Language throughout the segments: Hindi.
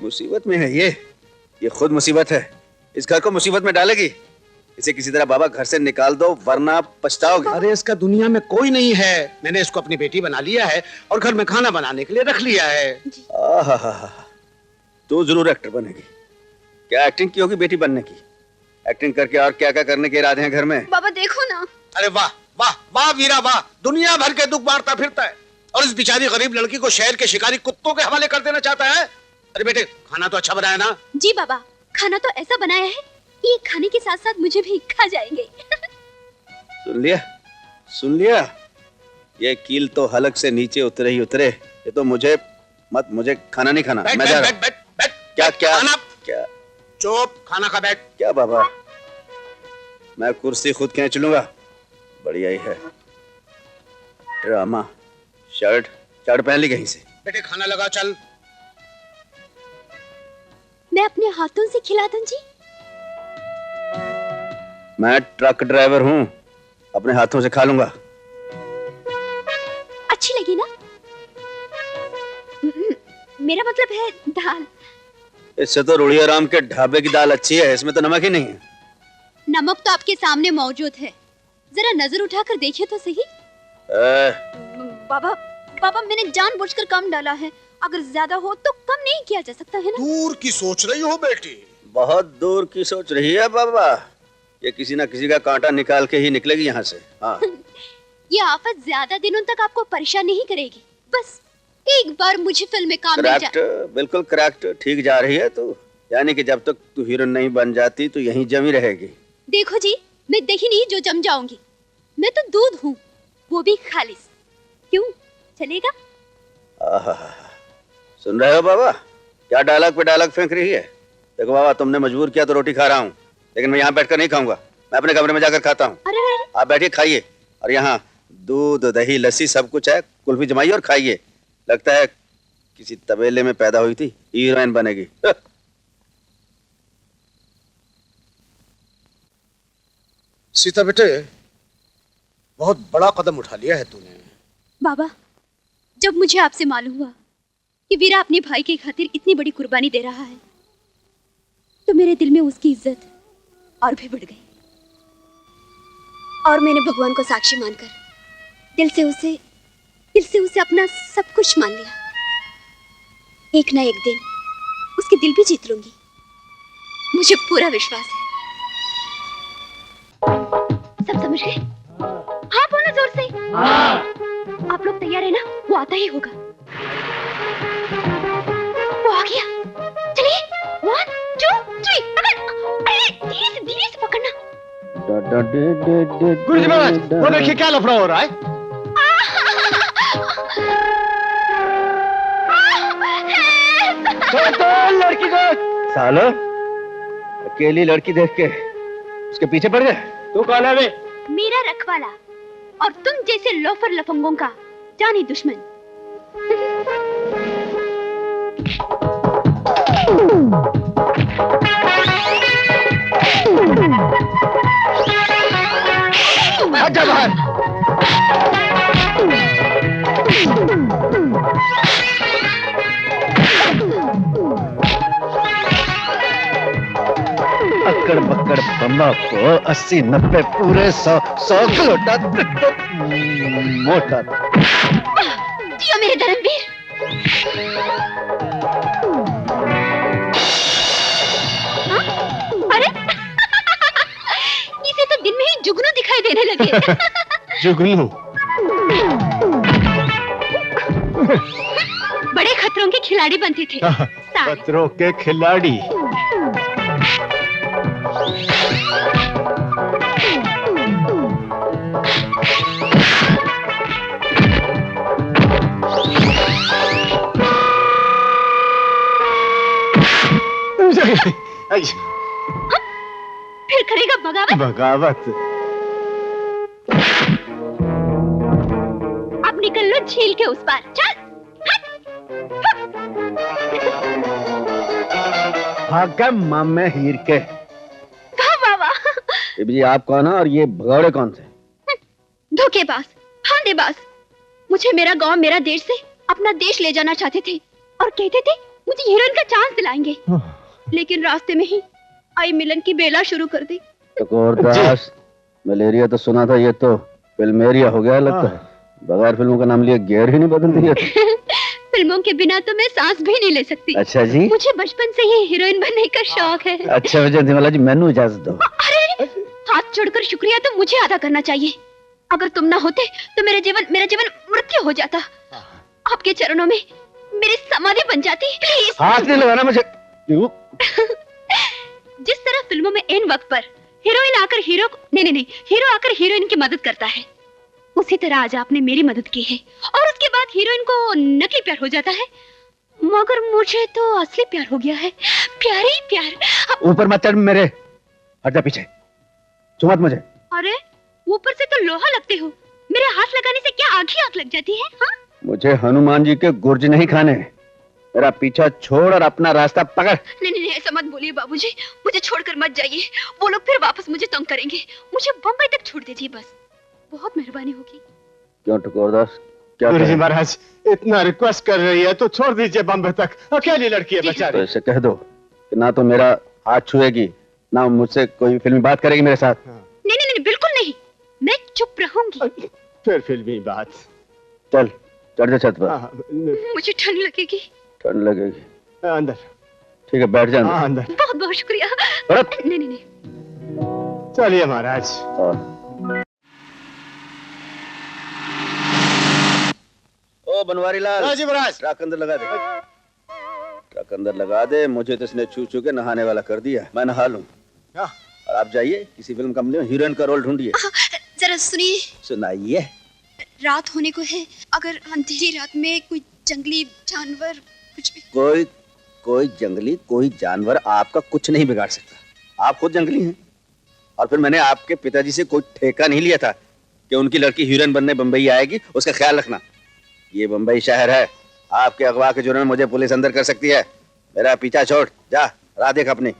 मुसीबत में है ये खुद मुसीबत है। इस घर को मुसीबत में डालेगी। इसे किसी तरह बाबा घर से निकाल दो वरना पछताओगे। अरे इसका दुनिया में कोई नहीं है। मैंने इसको अपनी बेटी बना लिया है और घर में खाना बनाने के लिए रख लिया है। तू जरूर एक्टर बनेगी। क्या एक्टिंग की होगी बेटी बनने की? एक्टिंग करके और क्या क्या करने के इरादे हैं घर में? बाबा देखो ना। अरे वाह वाह वाह वीरा वाह, दुनिया भर के दुख बांटता फिरता है और इस बेचारी गरीब लड़की को शहर के शिकारी कुत्तों के हवाले कर देना चाहता है। अरे बेटे खाना तो अच्छा बनाया ना? जी बाबा, खाना तो ऐसा बनाया है कि खाने के साथ साथ मुझे भी खा जाएंगे। सुन लिया, ये कील तो हलक से नीचे उतरे ही उतरे। ये तो मुझे खाना नहीं खाना। मैं जा रहा हूं। क्या खाना? क्या? चुप, खाना खा बैठ। क्या बाबा, मैं कुर्सी खुद खींच लूंगा। बढ़िया ही है ड्रामा। शर्ट पहन ली कहीं से। बेटे खाना लगा चल। मैं अपने हाथों से खिला दूं जी। मैं ट्रक ड्राइवर हूँ, अपने हाथों से खा लूंगा। अच्छी लगी ना? मेरा मतलब है दाल। इससे तो रुड़िया राम के ढाबे की दाल अच्छी है, इसमें तो नमक ही नहीं है। नमक तो आपके सामने मौजूद है, जरा नजर उठाकर देखिए तो सही। बाबा मैंने जानबूझकर कम डाला है, अगर ज्यादा हो तो कम नहीं किया जा सकता है ना? दूर की सोच रही हो बेटी। बहुत दूर की सोच रही है बाबा। ये किसी ना किसी का कांटा निकाल के ही निकलेगी यहाँ से। हाँ। ये आफत ज्यादा दिनों तक आपको परेशान नहीं करेगी। बस एक बार मुझे फिल्म में काम मिल जाए। बिल्कुल करेक्ट, ठीक जा रही है तू। यानी कि जब तक तू हीरोइन नहीं बन जाती तो यहीं जमी रहेगी। देखो जी, मैं दही नहीं जो जम जाऊंगी। मैं तो दूध हूँ, वो भी खालिस। क्यों, चलेगा? सुन रहे हो बाबा, क्या डायलॉग पे डायलॉग फेंक रही है? देखो बाबा, तुमने मजबूर किया तो रोटी खा रहा हूँ, लेकिन मैं यहाँ बैठकर नहीं खाऊंगा। मैं अपने कमरे में जाकर खाता हूँ। आप बैठिए खाइए, और यहाँ दूध दही लस्सी सब कुछ है। कुल्फी जमाइए और खाइए। लगता है किसी तबेले में पैदा हुई थी, हीरोइन बनेगी। सीता बेटे, बहुत बड़ा कदम उठा लिया है तूने। बाबा, जब मुझे आपसे मालूम हुआ कि वीरा अपने भाई की खातिर इतनी बड़ी कुर्बानी दे रहा है, तो मेरे दिल में उसकी इज्जत और भी बढ़ गई। और मैंने भगवान को साक्षी मानकर दिल से उसे अपना सब कुछ मान लिया। एक ना एक दिन उसके दिल भी जीत लूंगी, मुझे पूरा विश्वास है। सब समझ गए? हाँ बोलो जोर से। हाँ। आप लोग तैयार है ना? वो आता ही होगा। वो आ गया। चलिए, 1 2 3 पकड़। धीरे से पकड़ना। गुरुजी महाराज, वो देखिए क्या लफड़ा हो रहा है। लड़की को सालो, अकेली लड़की देख के उसके पीछे पड़ गए। तू कौन है बे? मेरा रखवाला और तुम जैसे लोफर लफंगों का जानी दुश्मन। आजा बाहर। अक्कड़ बक्कड़ बम्बा को 80 90 पूरे 100 किलोटा मोटा। जियो मेरे धर्मवीर। अरे इसे तो दिन में ही जुगनू दिखाई देने लगे। जुगनू? बड़े खतरों के खिलाड़ी बनते थे। खतरों के खिलाड़ी? फिर करेगा बगावत? बगावत? अब निकल लो झील के उस पार। चल। भागा मामे हीर के। वाह वाह। जी आप कौन है और ये भगौड़े कौन थे? धोखेबाज, फांदेबाज। मुझे मेरा गांव मेरा देश से अपना देश ले जाना चाहते थे और कहते थे मुझे हीरोइन का चांस दिलाएंगे, लेकिन रास्ते में ही आई मिलन की बेला शुरू कर दी। दास, मलेरिया तो सुना था, ये तो फिल्मेरिया हो गया लगता है। बगैर फिल्मों का नाम लिए गियर ही नहीं बदलती है। फिल्मों के बिना तो मैं सांस भी नहीं ले सकती। अच्छा जी, मुझे बचपन से ही हीरोइन बनने का शौक है। अच्छा विजयंतीमाला जी, मैनू इजाजत दो। अरे हाथ जोड़कर शुक्रिया तो मुझे अदा करना चाहिए। अगर तुम ना होते तो मेरा जीवन मृत्यु हो जाता। आपके चरणों में मेरी समाधि बन जाती। प्लीज हाथ नहीं लगाना मुझे। जिस तरह फिल्मों में एन वक्त पर हीरोइन आकर हीरो आकर हीरोइन की मदद करता है, उसी तरह आज आपने मेरी मदद की है और उसके बाद हीरोइन को नकली प्यार हो जाता है, मगर मुझे तो असली प्यार हो गया है। प्यार ही प्यार। ऊपर मत चढ़ मेरे, हट जा पीछे, छू मत मुझे। अरे ऊपर से तो लोहा लगते हो, मेरे हाथ लगाने से क्या आग ही आग लग जाती है? हाँ? मुझे हनुमान जी के गुर्ज नहीं खाने। मेरा पीछा छोड़ और अपना रास्ता पकड़। नहीं ऐसा मत बोलिए बाबूजी, मुझे छोड़कर मत जाइए। वो लोग फिर वापस मुझे तंग करेंगे। मुझे बम्बई तक छोड़ दीजिए बस, बहुत मेहरबानी होगी। क्यों टकोरदास, क्या गुरुजी कहें? महाराज इतना रिक्वेस्ट कर रही है तो छोड़ दीजिए बम्बई तक, अकेली लड़की है तो बेचारी। ऐसे कह दो कि ना तो मेरा हाथ छुएगी, ना मुझसे कोई फिल्मी बात करेगी मेरे साथ। नहीं बिल्कुल नहीं, मैं चुप रहूंगी। फिर फिल्मी बात। चल चढ़ जा छत पर। मुझे ठंड लगेगी। ठंड लगेगी, अंदर। ठीक है बैठ जा हाँ, अंदर। अंदर। बहुत बहुत शुक्रिया। भरत। नहीं चलिए महाराज। ओ बनवारी लाल, हाँ जी महाराज। ट्रक अंदर लगा दे, ट्रक अंदर लगा दे। मुझे तो इसने छू छू के नहाने वाला कर दिया, मैं नहा लूं। और आप जाइए किसी फिल्म कंपनी में हीरोइन का रोल ढूंढिए। जरा सुनिए। सुनाइए। रात होने को है, अगर अंधेरी रात में कोई जंगली जानवर कुछ भी। कोई जंगली कोई जानवर आपका कुछ नहीं बिगाड़ सकता। आप खुद जंगली हैं। और फिर मैंने आपके पिताजी से कोई ठेका नहीं लिया था कि उनकी लड़की हीरोइन बनने बंबई आएगी, उसका ख्याल रखना। ये बंबई शहर है, आपके अगवा के जुर्म में मुझे पुलिस अंदर कर सकती है। मेरा पीछा छोड़, जा राह देख अपनी।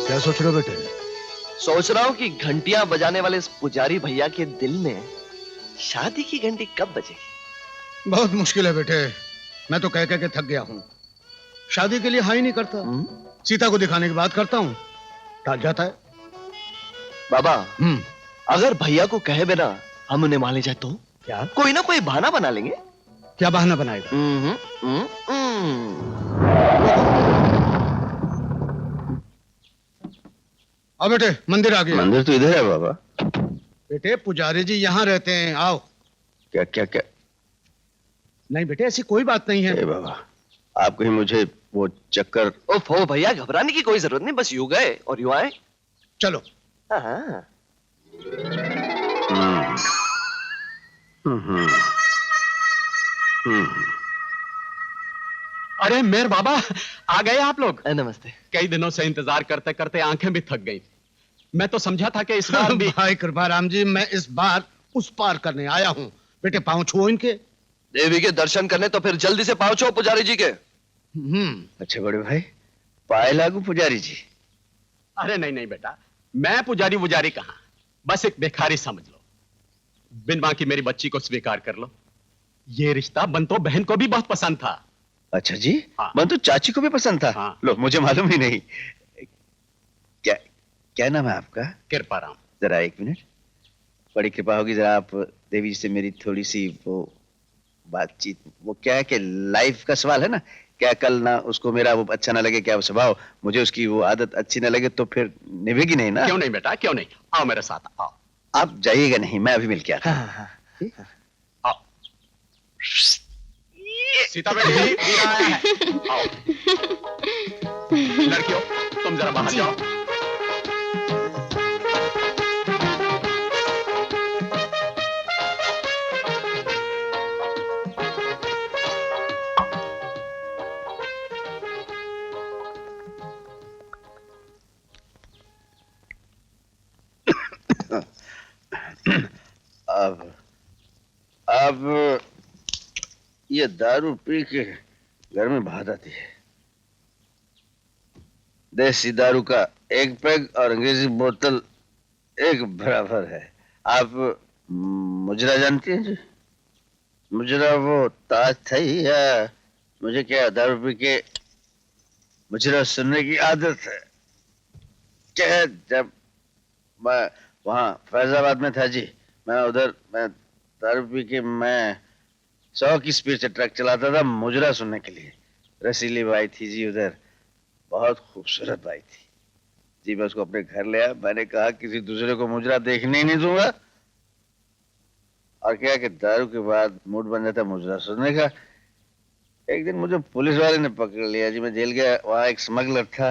क्या सोच रहे हो बेटे? सोच रहा हूँ कि घंटियां बजाने वाले इस पुजारी भैया के दिल में शादी की घंटी कब बजेगी? बहुत मुश्किल है बेटे, मैं तो कह कह के थक गया हूँ। शादी के लिए हाँ ही नहीं करता। सीता को दिखाने की बात करता हूँ, टाल जाता है। बाबा, अगर भैया को कहे बिना हम उन्हें मान ले जाए तो? क्या? कोई ना कोई बहाना बना लेंगे। क्या बहाना बनाएगा? आओ बेटे, मंदिर आ गया। मंदिर तो इधर है बाबा। बेटे पुजारी जी यहाँ रहते हैं, आओ। क्या क्या क्या? नहीं बेटे, ऐसी कोई बात नहीं है। ए बाबा, आप कहीं मुझे वो चक्कर। ओफो भैया, घबराने की कोई जरूरत नहीं, बस यूं गए और यूं आए। चलो। हाँ। अरे मेर बाबा, आ गए आप लोग। नमस्ते। कई दिनों से इंतजार करते करते आंखें भी थक गई। मैं तो समझा था कि इस बार भी। भाई कृपाराम जी, मैं इस बार उस पार करने आया हूँ। बेटे पाँव छुओ इनके। देवी के दर्शन करने तो फिर जल्दी से पहुंचो पुजारी जी के। अच्छा बड़े भाई, पाए लागू पुजारी जी। अरे नहीं बेटा, मैं पुजारी वुजारी कहाँ, बस एक भिखारी समझ लो। बिन मां की मेरी बच्ची को स्वीकार कर लो। ये रिश्ता बंतो बहन को भी बहुत पसंद था। अच्छा जी? हाँ। मन तो चाची को भी पसंद था। हाँ। लो, मुझे मालूम ही नहीं। क्या क्या नाम है आपका? कृपाराम। जरा एक मिनट, बड़ी कृपा होगी, जरा आप देवी जी से मेरी थोड़ी सी वो बातचीत। वो क्या है कि लाइफ का सवाल है ना, क्या कल ना उसको मेरा वो अच्छा ना लगे, क्या वो स्वभाव मुझे उसकी वो आदत अच्छी ना लगे तो फिर निभेगी नहीं ना। क्यों नहीं बेटा, क्यों नहीं, आओ मेरे साथ आओ। आप जाइएगा नहीं, मैं अभी मिल के आता हूं। आओ सीता बेटी, वीरा आया है। आओ लड़कियों, तुम जरा बाहर जाओ। अब ये दारू पी के गर्मी बहुत आती है। देसी दारू का एक पैग और अंग्रेजी बोतल एक बराबर है। आप मुजरा जानती हैं जी? मुजरा वो ताज था ही या मुझे क्या दारू पी के मुजरा सुनने की आदत है क्या? जब मैं वहाँ फैजाबाद में था जी, मैं दारू पी के मैं 100 की स्पीड से ट्रक चलाता था मुजरा सुनने के लिए। रसीली बाई थी जी उधर, बहुत खूबसूरत बाई थी जी। मैं उसको अपने घर ले आया, मैंने कहा किसी दूसरे को मुजरा देखने ही नहीं दूंगा। और क्या कि दारू के बाद मूड बन जाता मुजरा सुनने का। एक दिन मुझे पुलिस वाले ने पकड़ लिया जी, मैं जेल गया। वहां एक स्मगलर था,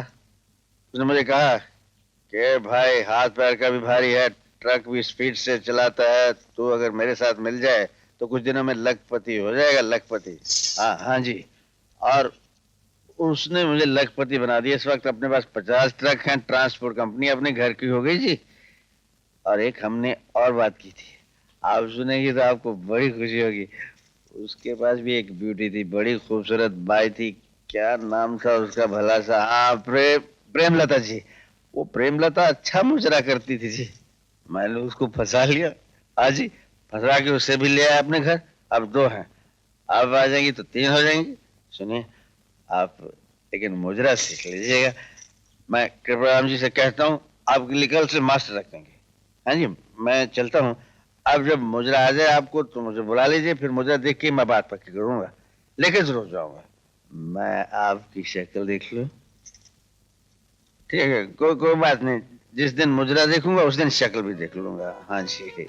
उसने मुझे कहा कि भाई हाथ पैर का भी भारी है, ट्रक भी स्पीड से चलाता है, तू अगर मेरे साथ मिल जाए तो कुछ दिनों में लखपति हो जाएगा। लखपति? हाँ हाँ जी। और उसने मुझे लखपति बना दिया। इस वक्त अपने पास 50 ट्रक हैं, ट्रांसपोर्ट कंपनी अपने घर की हो गई जी। और एक हमने और बात की थी, आप सुनेंगी तो आपको बड़ी खुशी होगी। उसके पास भी एक ब्यूटी थी, बड़ी खूबसूरत बाई थी। क्या नाम था उसका भला सा? हाँ, प्रेमलता जी। वो प्रेमलता अच्छा मुजरा करती थी जी। मैंने उसको फंसा लिया। हाँ जी, फंसा के उसे भी ले आया अपने घर। अब 2 हैं, अब आ जाएंगी तो 3 हो जाएंगी। सुनिए आप, लेकिन मुजरा सीख लीजिएगा। मैं कृपराम जी से कहता हूँ आपके लिए कल से मास्टर रख देंगे। हाँ जी, मैं चलता हूँ। अब जब मुजरा आ जाए आपको तो मुझे बुला लीजिए, फिर मुजरा देख के मैं बात पक्की करूंगा, लेके जरूर जाऊंगा। मैं आपकी शक्ल देख लूं? ठीक है, कोई बात नहीं। जिस दिन मुजरा देखूंगा उस दिन शक्ल भी देख लूंगा। हाँ जी।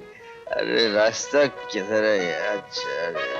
अरे रास्ता किधर है? अच्छा